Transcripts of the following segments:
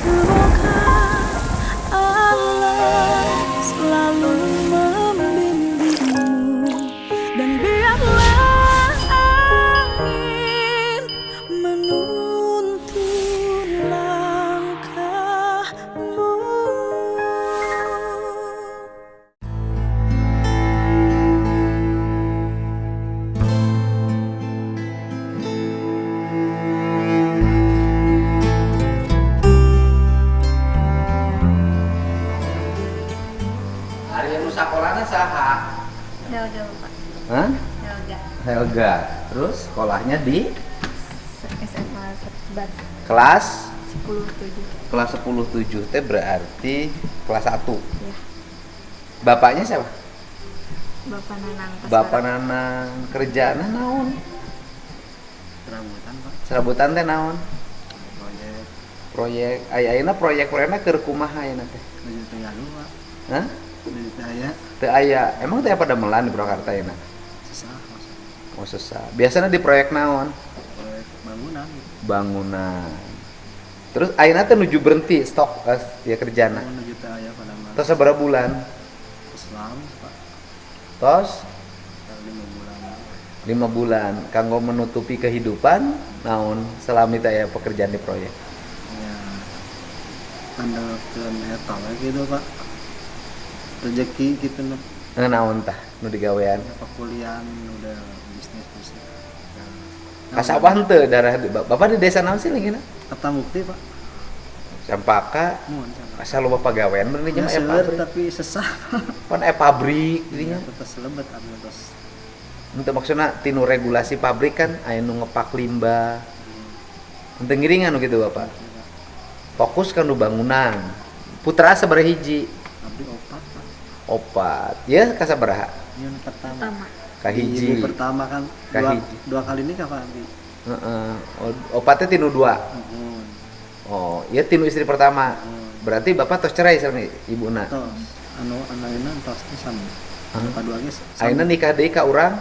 Semoga Allah selalu membimbingmu dan biarlah angin menuntun langkahmu. Hari yang sakolana saha? Helga Pak. Hah? Helga. Helga. Terus sekolahnya di SMA Sebat kelas 10-7. kelas 10-7 teh berarti kelas 1. Ya. Bapaknya siapa? Bapak Nanang. Bapak Nanang kerjaan naon? Rambutan Pak, Serabutan teh naon? proyek Proyek ayeuna proyek-proyekna keur kumaha ayeuna teh? menuju Tegalu Pak, Hah? menuju Daya, Teu aya. Emang teh pada melan di Purwakarta ayeuna? susah maksudnya, Oh susah. Biasanya di proyek naon? proyek bangunan, Bangunan. Terus ayeuna teh nuju berhenti stok ya kerjana. menuju Daya pada masa Terus sabaraha bulan? Islam Pak, Tos 5 bulan, 5 bulan kanggo menutupi kehidupan naon selama itu aya pekerjaan di proyek. ya andalkeun eta we gitu Pak, rezeki gitu nih, Naon tah nu digawean? perkuliahan udah bisnis ya. Kasawan teu darah Bapak di desa naon sih lingina? Kata Mukti Pak, Sampaka mohon sama. asal loba pagawean bener Ya nya seler pabrik. tapi sesah Pak, Pan pabrik dinya. tetap selebet anu terus. Untuk maksudna tinu regulasi pabrik kan aya nu ngepak limbah. Henteu ngiringan nu kitu Bapak. Fokus kan nu bangunan. Putra sabaraha hiji? Abdi opat Pak, Opat. Ya kasabaraha? yang pertama. Pertama. Kahiji. Ibu pertama kan Kahiji. dua kali nikah Pak Abdi. Heeh. Opatnya tinu 2. Nuhun. Oh, ya tinu istri pertama. Nuhun. Berarti Bapak tos cerai sama ibuna. Tos anu anak pasti sama. Hah? Dua geus. Ayeuna nikah deui ka urang,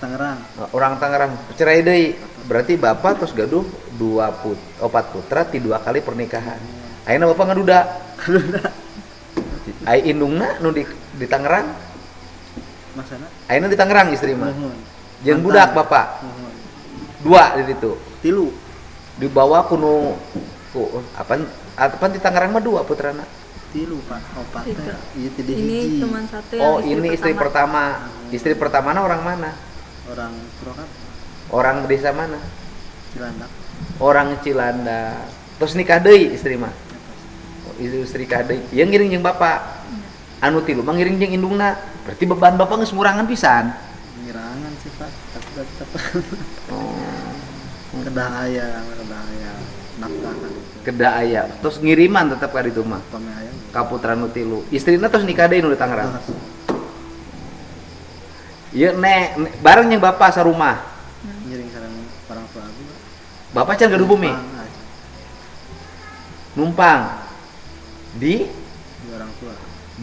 Tangerang. orang Tangerang. Cerai deui. Berarti Bapak tos gaduh 4 putra ti 2 kali pernikahan. Ayeuna Bapak ngaduda. Ai indungna nu di Tangerang. Masana. Ayeuna di Tangerang istri mah. Nuhun. Jeung Mantan. budak Bapak. Nuhun. 2 di ditu. Tilu. Dibawa kuno apa di Tangerang mah 2 putrana. Tilu Pak. Opat Itu. teh. Ieu teh di Ini hiji. cuma satu yang Oh, ini istri pertama. Istri pertamana orang mana? Orang Purwakarta. Orang desa mana? Cilandak. Orang Cilanda. Terus nikah deui istri mah. Oh, istri nikah deui. Yang ngiring jeung bapak. Anu tilu mah ngiring jeung indungna. Berarti beban bapak geus ngurangan pisan. Ngirangan sih Pak. Tapi tetep Oh. kedah aya nafkah kan itu. Kedah aya. Terus ngiriman tetep ka ditu mah. Pame aya. Ka putra nu tilu. Istrina terus nikah deui nu di Tangerang. Ieu bareng jeung bapak sarumah. Ngiring sareng orang tua Abdi. Pak. Bapak can gaduh bumi. Numpang aja. Numpang di Di orang tua.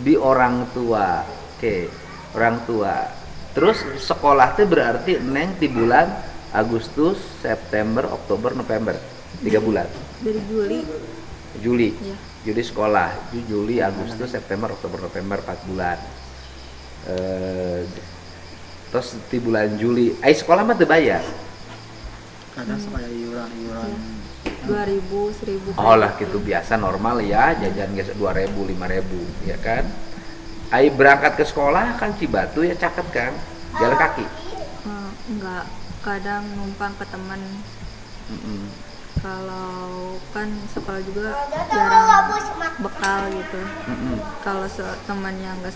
di orang tua. Oke, orang tua. Terus sekolah teh berarti neng di bulan Agustus, September, Oktober, November. 3 bulan. Dari Juli. Juli. Iya. Juli sekolah. Juli, Agustus, September, Oktober, November 4 bulan. Terus di bulan Juli, sekolah mah teu bayar. Kadang supaya iuran 2000, 1000. Oh lah gitu biasa normal ya, jajan geus 2000, 5000 ya kan. Ai berangkat ke sekolah kan Cibatu ya caket kan. Jalan kaki. Enggak, kadang numpang ke teman. Mm-mm. Kalau kan sekolah juga jarang bekal gitu. Mm-mm. Kalau temannya nggak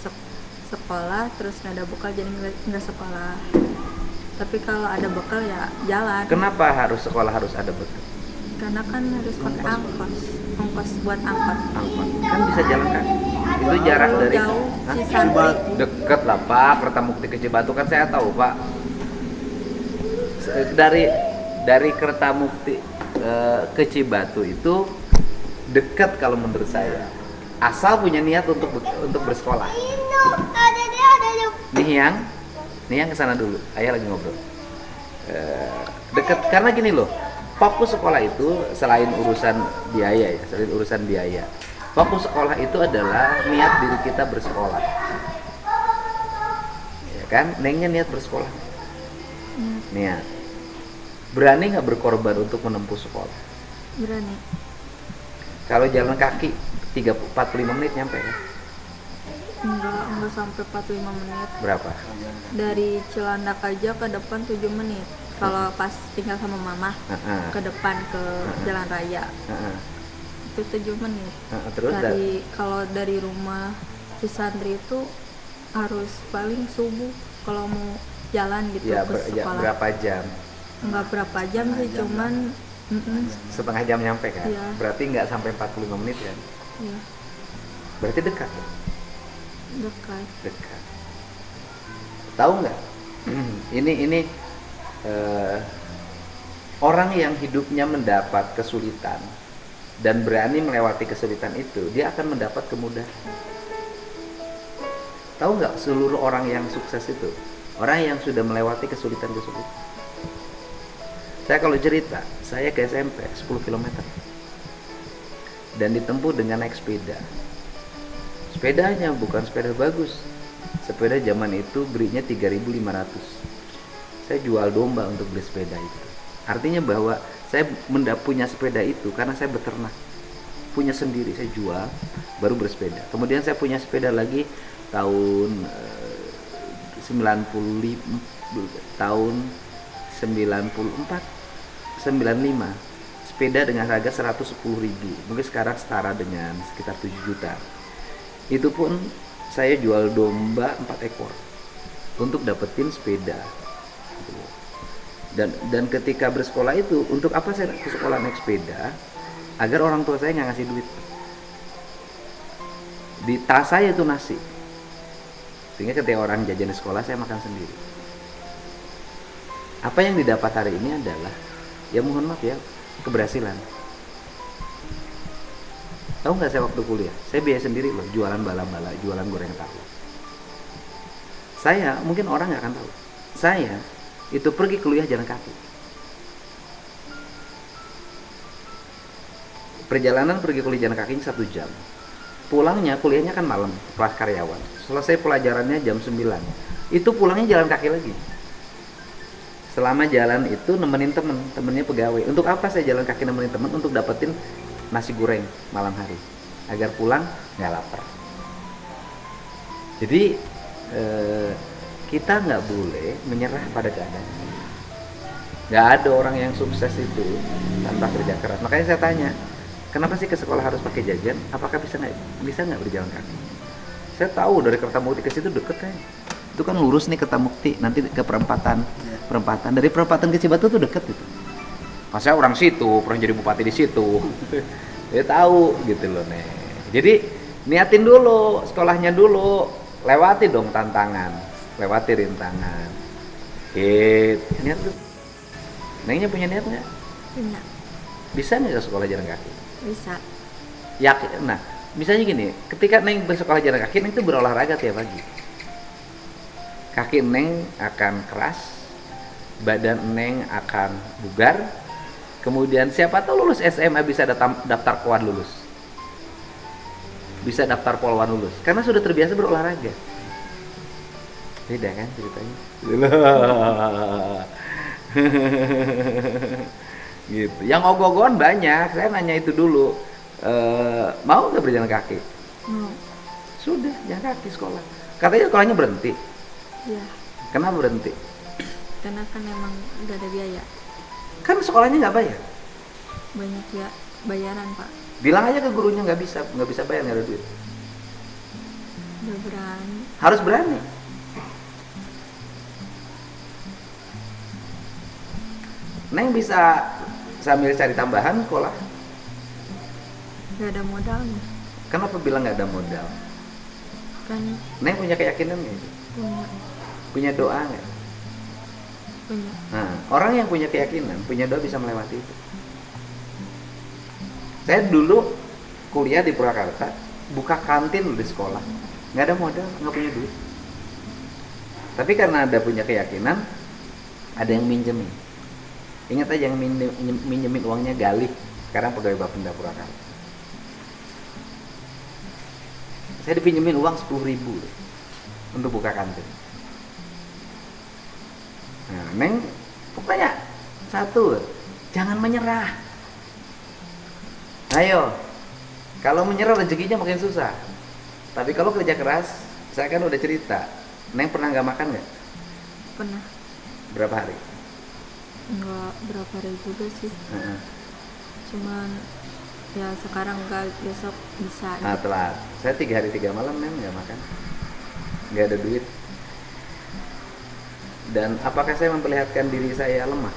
sekolah terus nggak ada bekal jadi nggak sekolah. Tapi kalau ada bekal ya jalan. Kenapa harus sekolah harus ada bekal? Karena kan harus pakai ongkos buat angkot. Angkot. Kan bisa jalan kaki. Itu jarak Kalau dari jauh Hah? Cisarua. Deket lah Pak, Kertamukti ke Cibatu kan saya tahu Pak. Dari Kertamukti ke Cibatu itu dekat kalau menurut saya. Asal punya niat untuk bersekolah. Nih yang kesana dulu. Ayah lagi ngobrol. Dekat karena gini loh. fokus sekolah itu selain urusan biaya ya, fokus sekolah itu adalah niat diri kita bersekolah, ya kan? Nengnya niat bersekolah, niat. Berani nggak berkorban untuk menempuh sekolah? Berani. Kalau jalan kaki 45 menit nyampe kan? Enggak sampai 45 menit. Berapa? Dari Cilandak aja ke depan 7 menit. Kalau pas tinggal sama mama, ke depan ke jalan raya. Itu 7 menit. Terus kalau dari rumah Cisandri itu harus paling subuh kalau mau jalan gitu ya, ke sekolah. berapa jam? Enggak berapa jam sih, cuman setengah jam nyampe kan? Iya. Berarti nggak sampai 45 menit kan? Iya, Berarti dekat. dekat. Tahu nggak? Ini orang yang hidupnya mendapat kesulitan dan berani melewati kesulitan itu, dia akan mendapat kemudahan. Tahu nggak, seluruh orang yang sukses itu orang yang sudah melewati kesulitan-kesulitan. Saya kalau cerita, saya ke SMP 10 km dan ditempuh dengan naik sepeda. Sepedanya bukan sepeda bagus. Sepeda zaman itu belinya 3.500. Saya jual domba untuk beli sepeda itu. Artinya bahwa saya punya sepeda itu karena saya beternak. Punya sendiri, saya jual, baru bersepeda. Kemudian saya punya sepeda lagi tahun 95. Sepeda dengan harga 110.000. Mungkin sekarang setara dengan sekitar 7 juta. Itu pun saya jual domba 4 ekor untuk dapetin sepeda. Dan ketika bersekolah itu, untuk apa saya ke sekolah naik sepeda? Agar orang tua saya nggak ngasih duit. Di tas saya itu nasi, sehingga ketika orang jajan di sekolah saya makan sendiri. Apa yang didapat hari ini adalah, ya mohon maaf ya, keberhasilan. Tahu nggak, saya waktu kuliah saya biaya sendiri loh, jualan bala-bala, jualan goreng tahu. Saya, mungkin orang nggak akan tahu, saya itu pergi kuliah jalan kaki. Perjalanan pergi kuliah jalan kaki 1 jam. Pulangnya, kuliahnya kan malam, kelas karyawan. Selesai pelajarannya jam 9. Itu pulangnya jalan kaki lagi. Selama jalan itu nemenin temennya pegawai. Untuk apa saya jalan kaki nemenin temen? Untuk dapetin nasi goreng malam hari, agar pulang nggak lapar. Jadi kita nggak boleh menyerah pada keadaan. Nggak ada orang yang sukses itu tanpa kerja keras. Makanya saya tanya, kenapa sih ke sekolah harus pakai jajan? Apakah bisa nggak berjalan kaki? Saya tahu dari Kertamukti ke situ deket kan. Itu kan lurus nih Kertamukti, nanti ke perempatan. Dari perempatan ke Cibatu tuh deket gitu. Mas saya orang situ, pernah jadi bupati di situ. Dia tahu gitu loh nih. Jadi niatin dulu, sekolahnya dulu, lewati dong tantangan, lewati rintangan. Niat tuh. Nengnya punya niat nggak? Punya. Bisa nggak ke sekolah jalan kaki? Bisa. Yakin? Nah, misalnya gini, ketika Neng bersekolah jalan kaki, Neng itu berolahraga tiap pagi. Kaki Neng akan keras, badan Neng akan bugar. Kemudian siapa tahu lulus SMA bisa daftar POAN lulus. Bisa daftar Polwan lulus. Karena sudah terbiasa berolahraga. Beda kan ceritanya? Gitu. Yang ogok-ogokan banyak. Saya nanya itu dulu. Mau nggak berjalan kaki? Mau. Sudah, jalan kaki sekolah. Katanya sekolahnya berhenti. Iya. Kenapa berhenti? Karena kan emang udah ada biaya. Kan sekolahnya nggak bayar. Banyak ya bayaran, Pak. Bilang aja ke gurunya nggak bisa bayar, nggak ada duit. Udah berani. Harus berani. Neng bisa sambil cari tambahan sekolah. Gak ada modalnya. Kenapa bilang nggak ada modal? Kan Neng punya keyakinan nggak? punya. Punya doa nggak? Punya. Nah, orang yang punya keyakinan, punya doa bisa melewati itu. Saya dulu kuliah di Purwakarta, buka kantin di sekolah, nggak ada modal, nggak punya duit. Tapi karena ada punya keyakinan, ada yang minjemin. Ingat aja yang minjemin uangnya Galih, sekarang pegawai Bapenda Purwakarta. Saya dipinjemin uang 10.000 untuk buka kantin. Nah, Neng pokoknya satu, jangan menyerah. Ayo, kalau menyerah rezekinya makin susah. Tapi kalau kerja keras, saya kan udah cerita. Neng pernah nggak makan nggak? Pernah. Berapa hari? Enggak berapa hari juga sih. Cuman ya sekarang enggak, besok bisa. Nah, telat. Saya 3 hari 3 malam Neng nggak makan, nggak ada duit. Dan apakah saya memperlihatkan diri saya lemah?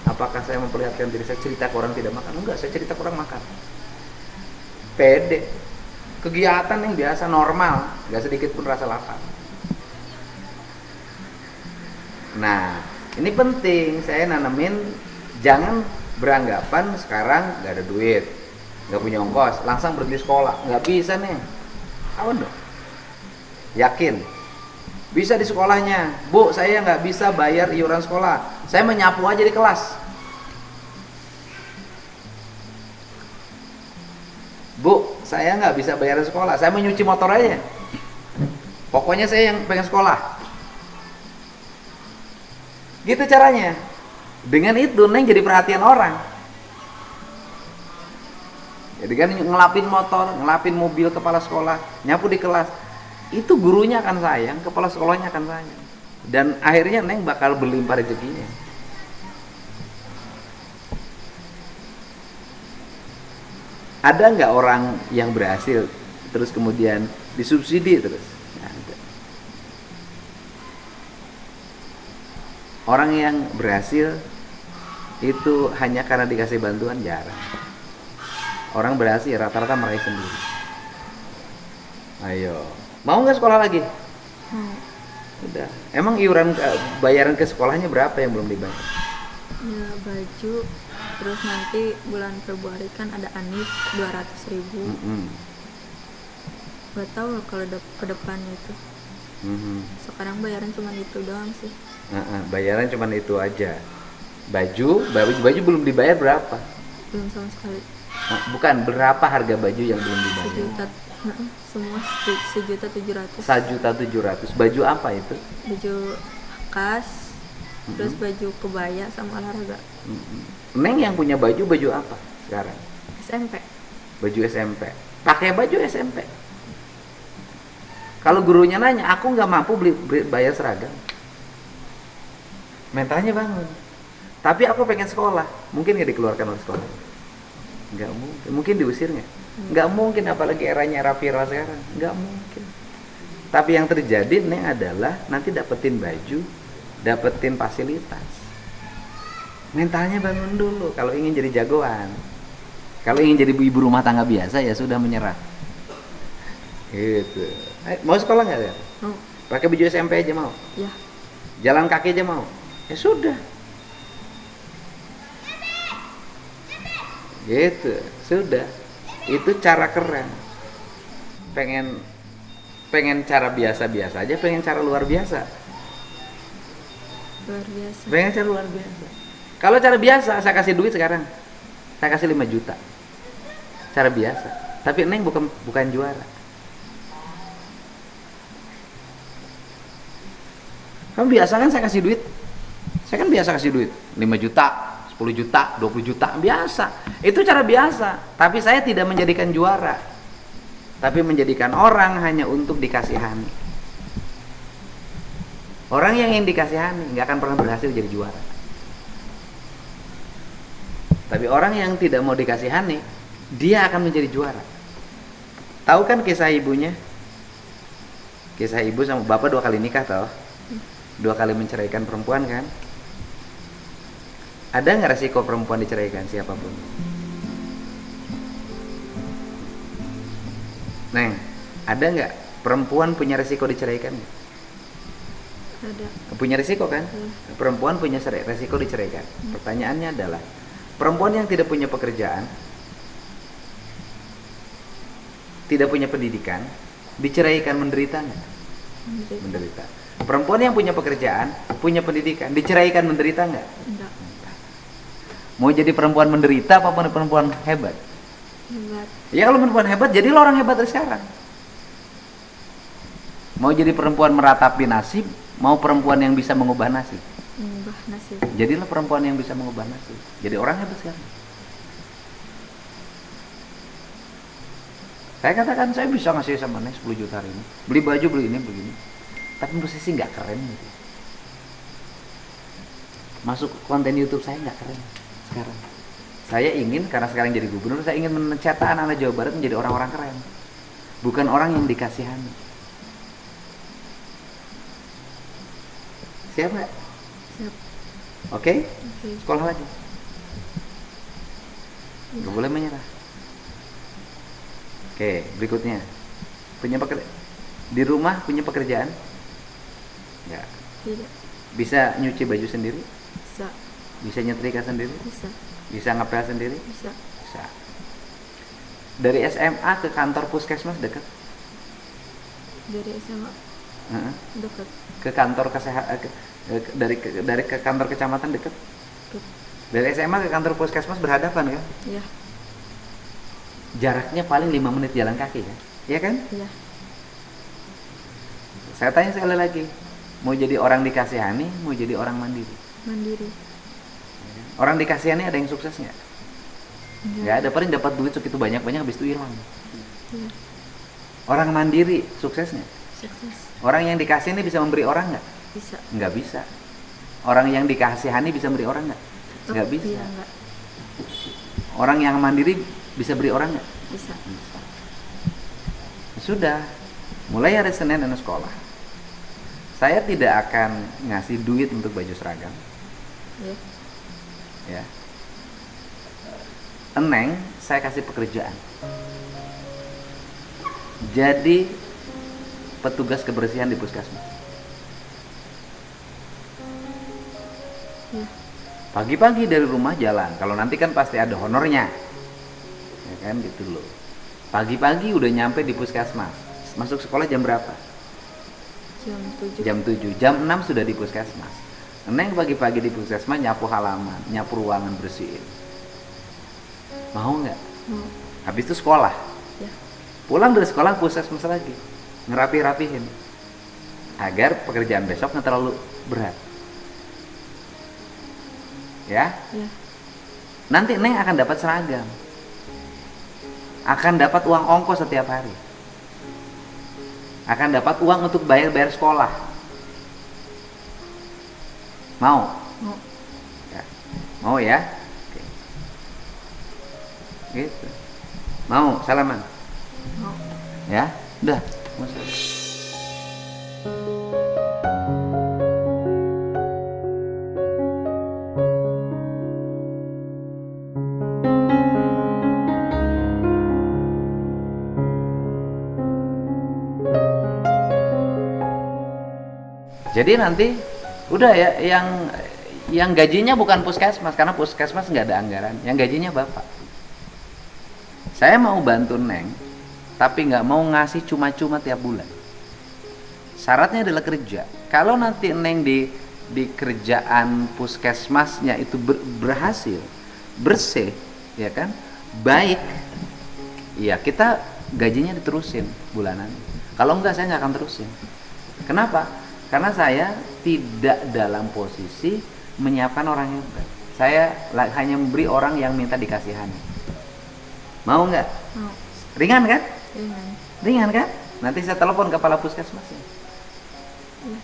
Apakah saya memperlihatkan diri saya cerita ke orang tidak makan? Enggak, saya cerita ke orang makan. Pede. Kegiatan yang biasa, normal, nggak sedikit pun rasa lapar. Nah, ini penting saya nanemin, jangan beranggapan sekarang nggak ada duit, nggak punya ongkos, langsung berhenti sekolah. Nggak bisa nih. Awan dong. Yakin? Bisa di sekolahnya. Bu, saya nggak bisa bayar iuran sekolah. Saya menyapu aja di kelas. Bu, saya nggak bisa bayar sekolah. Saya menyuci motor aja. Pokoknya saya yang pengen sekolah. Gitu caranya. Dengan itu Neng jadi perhatian orang. Jadi kan ngelapin motor, ngelapin mobil kepala sekolah, nyapu di kelas. Itu gurunya akan sayang, kepala sekolahnya akan sayang. Dan akhirnya Neng bakal berlimpah rezekinya. Ada nggak orang yang berhasil terus kemudian disubsidi terus? Nggak ada. Orang yang berhasil itu hanya karena dikasih bantuan jarang. Orang berhasil rata-rata meraih sendiri. Ayo, mau nggak sekolah lagi? Udah. Emang iuran bayaran ke sekolahnya berapa yang belum dibayar? Ya baju, terus nanti bulan Februari kan ada ANIP 200.000. Gak tahu loh kalau ke depannya itu. Sekarang bayaran cuma itu doang sih. Bayaran cuma itu aja. Baju belum dibayar berapa? Belum sama sekali. Bukan, berapa harga baju yang belum dibayar? Sejuta, semua 1.700.000. 1.700.000. Baju apa itu? Baju khas, terus baju kebaya sama olahraga. Neng yang punya baju apa sekarang? SMP. Baju SMP. Pakai baju SMP. Kalau gurunya nanya, aku nggak mampu bayar seragam. Mentalnya bangun. Tapi aku pengen sekolah. Mungkin nggak dikeluarkan oleh sekolah? Nggak mungkin. Mungkin diusir nggak? Nggak mungkin, apalagi era viral sekarang. Nggak mungkin. Tapi yang terjadi Neng adalah nanti dapetin baju, dapetin fasilitas. Mentalnya bangun dulu kalau ingin jadi jagoan. Kalau ingin jadi ibu rumah tangga biasa ya sudah menyerah. Gitu. Mau sekolah nggak ya? Mau. Pakai baju SMP aja mau? Ya. Jalan kaki aja mau? Ya sudah. Gitu, sudah. Itu cara keren. Pengen cara biasa-biasa aja, pengen cara luar biasa. Luar biasa. Pengen cara luar biasa. Kalau cara biasa saya kasih duit sekarang. Saya kasih 5 juta. Cara biasa. Tapi Neng bukan juara. Kan biasa kan saya kasih duit. Saya kan biasa kasih duit 5 juta, 10 juta, 20 juta, biasa. Itu cara biasa. Tapi saya tidak menjadikan juara. Tapi menjadikan orang hanya untuk dikasihani. Orang yang ingin dikasihani nggak akan pernah berhasil jadi juara. Tapi orang yang tidak mau dikasihani, dia akan menjadi juara. Tahu kan kisah ibunya? Kisah ibu sama bapak 2 kali nikah toh? 2 kali menceraikan perempuan kan? Ada nggak resiko perempuan diceraikan siapapun? Neng, ada nggak perempuan punya resiko diceraikan? Ada. Punya resiko kan? Perempuan punya resiko diceraikan. Pertanyaannya adalah, perempuan yang tidak punya pekerjaan, tidak punya pendidikan, diceraikan menderita nggak? Menderita. Perempuan yang punya pekerjaan, punya pendidikan, diceraikan menderita nggak? Enggak. Mau jadi perempuan menderita apa perempuan hebat? Hebat. Ya kalau perempuan hebat, jadilah orang hebat dari sekarang. Mau jadi perempuan meratapi nasib, mau perempuan yang bisa mengubah nasib. Mengubah nasib. Jadilah perempuan yang bisa mengubah nasib. Jadi orang hebat sekarang. Saya katakan saya bisa ngasih sama Neng 10 juta hari ini. Beli baju, beli ini, begini. Tapi posisi nggak keren gitu. Masuk konten YouTube saya nggak keren sekarang. Saya ingin, karena sekarang jadi gubernur, saya ingin mencetak anak-anak Jawa Barat menjadi orang-orang keren. Bukan orang yang dikasihani. Siap nggak? Siap. Oke? Oke. Sekolah lagi. Nggak boleh menyerah. Oke, berikutnya. Di rumah punya pekerjaan? Nggak. Tidak. Bisa nyuci baju sendiri? Bisa. Bisa nyetrika sendiri? Bisa. Bisa ngepel sendiri? Bisa. Bisa. Dari SMA ke kantor puskesmas dekat? Dari SMA Heeh. dekat. Ke kantor kesehatan dari ke kantor kecamatan dekat? Dekat. Dari SMA ke kantor puskesmas berhadapan kan? Iya. Jaraknya paling 5 menit jalan kaki kan? Iya kan? Iya. Saya tanya sekali lagi, mau jadi orang dikasihani, mau jadi orang mandiri? Mandiri. Orang dikasihani ada yang sukses nggak? Nggak ada, paling dapat duit segitu banyak-banyak habis itu hilang. Iya. Orang mandiri sukses nggak? Sukses. Orang yang dikasihani bisa memberi orang nggak? Bisa. Nggak bisa. Orang yang dikasihani bisa memberi orang nggak? Nggak bisa. Iya, enggak. Orang yang mandiri bisa beri orang nggak? Bisa. Bisa. Sudah, mulai hari Senin anak sekolah. Saya tidak akan ngasih duit untuk baju seragam. Iya. Ya. Eneng, saya kasih pekerjaan. Jadi petugas kebersihan di puskesmas. Iya. Pagi-pagi dari rumah jalan. Kalau nanti kan pasti ada honornya. Ya kan gitu loh. Pagi-pagi udah nyampe di puskesmas. Masuk sekolah jam berapa? Jam 7. Jam 7. Jam 6 sudah di puskesmas. Neng pagi-pagi di puskesmas nyapu halaman, nyapu ruangan, bersihin. Mau nggak? Mau. Habis itu sekolah. Ya. Pulang dari sekolah puskesmas lagi, ngerapi-rapihin. Agar pekerjaan besok nggak terlalu berat. Ya? Ya. Nanti Neng akan dapat seragam. Akan dapat uang ongkos setiap hari. Akan dapat uang untuk bayar-bayar sekolah. Mau? Mau. Ya. Mau ya? Oke. Gitu. Mau salaman? Mau. Ya? Udah. Masuk. Jadi nanti udah ya, yang gajinya bukan puskesmas, karena puskesmas nggak ada anggaran, yang gajinya bapak. Saya mau bantu Neng, tapi nggak mau ngasih cuma-cuma tiap bulan. Syaratnya adalah kerja. Kalau nanti Neng di kerjaan puskesmasnya itu berhasil, bersih, ya kan, baik, ya kita gajinya diterusin bulanan. Kalau enggak, saya nggak akan terusin. Kenapa? Karena saya tidak dalam posisi menyiapkan orang hebat. Saya hanya memberi orang yang minta dikasihani. Mau nggak? Mau. Ringan kan? Ringan. Ringan kan? Nanti saya telepon kepala puskesmasnya. Ya.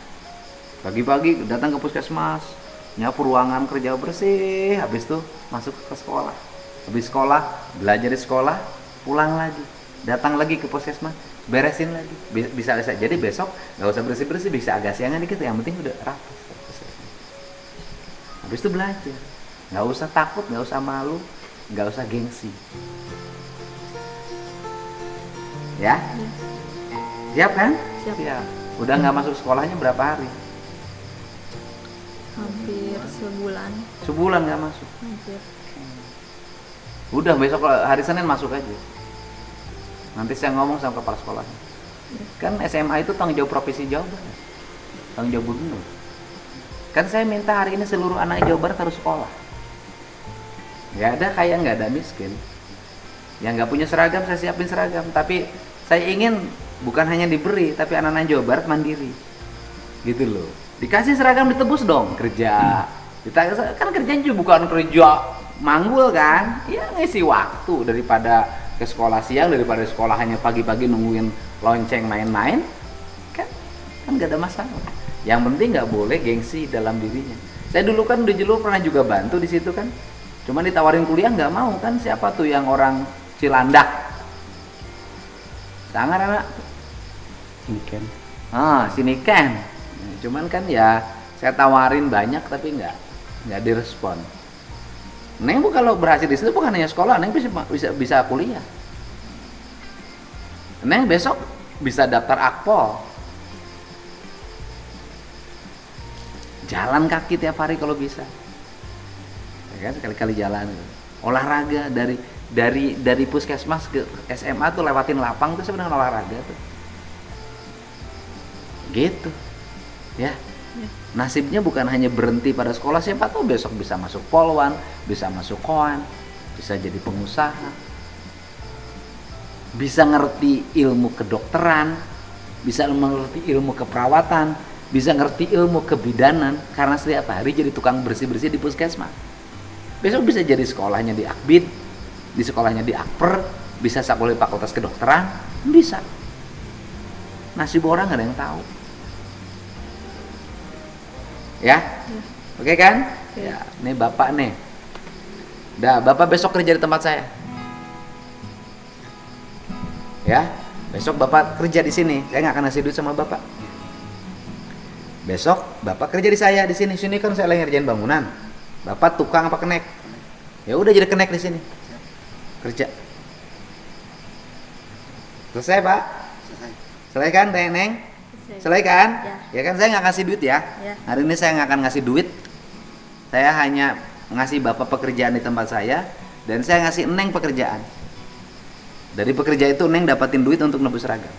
Pagi-pagi datang ke puskesmas, nyapu ruangan, kerja bersih, habis itu masuk ke sekolah. Habis sekolah, belajar di sekolah, pulang lagi, datang lagi ke puskesmas, beresin lagi. Bisa jadi besok nggak usah bersih-bersih, bisa agak siangan dikit, yang penting udah rapi. Habis itu belajar, nggak usah takut, nggak usah malu, nggak usah gengsi. Ya? Siap kan? Siap. Udah nggak masuk sekolahnya berapa hari? Hampir sebulan. Sebulan nggak masuk. Hampir. Udah besok hari Senin masuk aja. Nanti saya ngomong sama kepala sekolahnya. Kan SMA itu tanggung jawab provinsi Jawa Barat, tanggung jawab gubernur. Kan saya minta hari ini seluruh anak Jawa Barat harus sekolah. Nggak ada kaya, nggak ada miskin. Yang nggak punya seragam saya siapin seragam, tapi saya ingin bukan hanya diberi, tapi anak-anak Jawa Barat mandiri, gitu loh. Dikasih seragam ditebus dong kerja. Kita kan kerjanya juga bukan kerja manggul kan, ya ngisi waktu daripada ke sekolah siang, daripada sekolah hanya pagi-pagi nungguin lonceng main-main, kan nggak ada masalah. Yang penting nggak boleh gengsi dalam dirinya. Saya dulu kan di Jelur pernah juga bantu di situ kan, cuma ditawarin kuliah nggak mau kan. Siapa tuh yang orang Cilandak? Sangar anak? Siniken. Siniken. Cuman kan ya saya tawarin banyak tapi nggak direspon. Neng bu kalau berhasil di situ bukan hanya sekolah, Neng bisa kuliah. Neng besok bisa daftar akpol. Jalan kaki tiap hari kalau bisa. Ya kan sekali-kali jalan. Olahraga dari puskesmas ke SMA tuh lewatin lapang tuh sebenarnya olahraga tuh. Gitu. Ya. Nasibnya bukan hanya berhenti pada sekolah, siapa tahu besok bisa masuk polwan, bisa masuk koan, bisa jadi pengusaha, bisa ngerti ilmu kedokteran, bisa mengerti ilmu keperawatan, bisa ngerti ilmu kebidanan, karena setiap hari jadi tukang bersih-bersih di puskesmas. Besok bisa jadi sekolahnya di Akbid, di sekolahnya di Akper, bisa sekolah di fakultas kedokteran, bisa. Nasib orang nggak ada yang tahu. Ya, oke kan? Ya, nih bapak nih. Dah, bapak besok kerja di tempat saya. Ya, besok bapak kerja di sini. Saya nggak akan ngasih duit sama bapak. Besok bapak kerja di saya di sini. Sini kan saya lagi ngerjain bangunan. Bapak tukang apa kenek? Ya udah jadi kenek di sini. Kerja. Selesai pak? Selesai kan, Neng? Selesai kan? Ya kan saya nggak ngasih duit ya. Hari ini saya nggak akan ngasih duit. Saya hanya ngasih bapak pekerjaan di tempat saya dan saya ngasih Neng pekerjaan. Dari pekerja itu Neng dapatin duit untuk nebus seragam.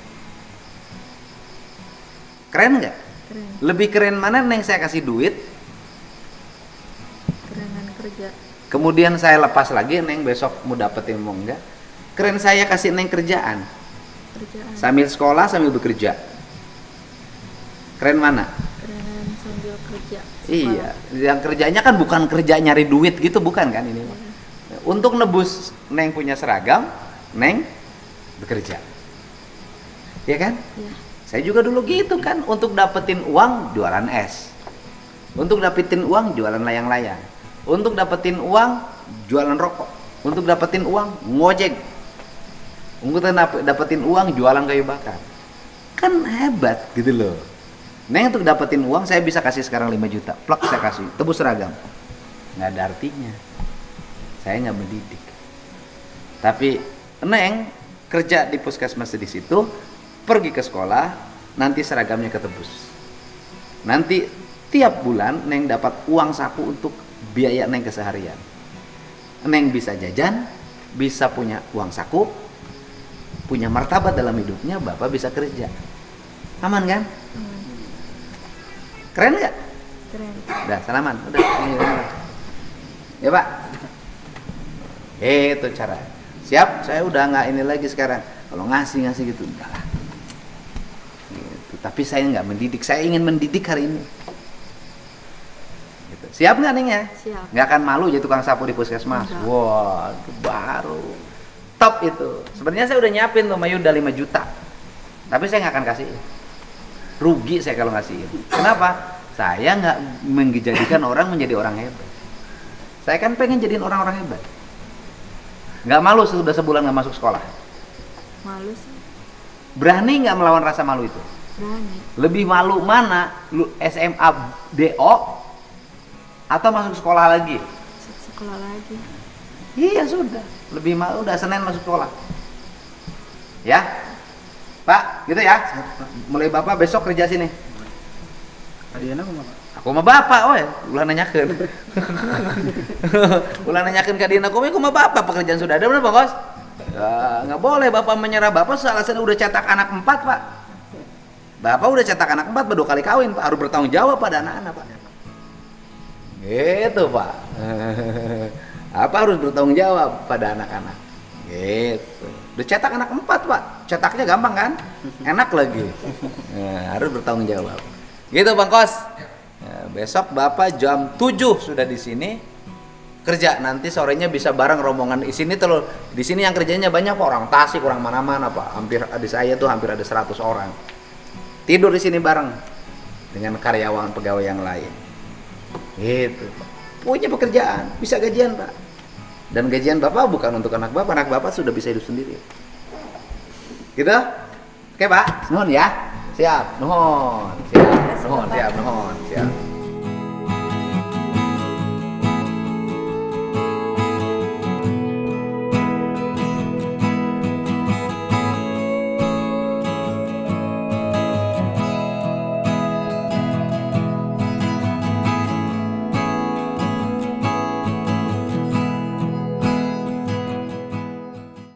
Keren nggak? Keren. Lebih keren mana Neng saya kasih duit? Kerenan kerja. Kemudian saya lepas lagi, Neng besok mau dapetin mau enggak? Keren saya kasih Neng kerjaan. Sambil sekolah sambil bekerja. Keren mana? Kerenan sambil kerja. Iya, yang kerjanya kan bukan kerja nyari duit gitu, bukan kan ini. Untuk nebus Neng punya seragam, Neng bekerja. Iya kan? Iya. Saya juga dulu gitu kan, untuk dapetin uang jualan es. Untuk dapetin uang jualan layang-layang. Untuk dapetin uang jualan rokok. Untuk dapetin uang ngojek. Untuk dapetin uang jualan kayu bakar. Kan hebat gitu loh. Neng untuk dapetin uang saya bisa kasih sekarang 5 juta. Plak saya kasih, tebus seragam. Nggak ada artinya. Saya nggak mendidik. Tapi Neng kerja di puskesmas di situ, pergi ke sekolah, nanti seragamnya ketebus. Nanti tiap bulan Neng dapat uang saku untuk biaya Neng keseharian. Neng bisa jajan, bisa punya uang saku, punya martabat dalam hidupnya, bapak bisa kerja. Aman kan? Keren nggak? Keren. Udah salaman, udah. Ya pak. Itu cara. Siap? Saya udah nggak ini lagi sekarang. Kalau ngasih gitu enggak lah. Gitu. Tapi saya nggak mendidik. Saya ingin mendidik hari ini. Gitu. Siap nggak Neng ya? Siap. Nggak akan malu jadi tukang sapu di puskesmas. Enggak. Wah, itu baru. Top itu. Sebenarnya saya udah nyiapin tuh Mayu udah 5 juta. Tapi saya nggak akan kasih. Rugi saya kalau ngasih. Kenapa? Saya nggak menjadikan orang menjadi orang hebat. Saya kan pengen jadiin orang-orang hebat. Nggak malu sudah sebulan nggak masuk sekolah. Malu sih. Berani nggak melawan rasa malu itu? Berani. Lebih malu mana? Lu SMA DO atau masuk sekolah lagi? Sekolah lagi. Iya sudah. Lebih malu udah Senin masuk sekolah. Ya? Pak, gitu ya. Mulai bapak besok kerja sini. Adiana kumaha, Pak? Aku mah bapak, weh. Ulah nanyakeun. Ulah nanyakeun ka dina kowe kumaha bapak pekerjaan sudah ada bener Pak Bos? Ya, nggak boleh bapak menyerah. Bapak alasan udah cetak anak 4, Pak. Bapak udah cetak anak 4, baru 2 kali kawin, Pak. Harus bertanggung jawab pada anak-anak, Pak. Gitu, Pak. Apa harus bertanggung jawab pada anak-anak. Gitu. Udah cetak anak 4 Pak, cetaknya gampang kan? Enak lagi. Nah, harus bertanggung jawab. Gitu Bang Kos. Nah, besok Bapak jam 7 sudah di sini kerja. Nanti sorenya bisa bareng rombongan di sini tuh. Di sini yang kerjanya banyak Pak, orang Tasik, orang mana-mana Pak. Hampir di saya tuh hampir ada 100 orang. Tidur di sini bareng dengan karyawan pegawai yang lain. Gitu. Punya pekerjaan, bisa gajian Pak. Dan gajian Bapak bukan untuk anak Bapak sudah bisa hidup sendiri. Gitu? Oke Pak, nuhun ya. Siap, nuhun. Siap, nuhun, siap, nuhun, siap.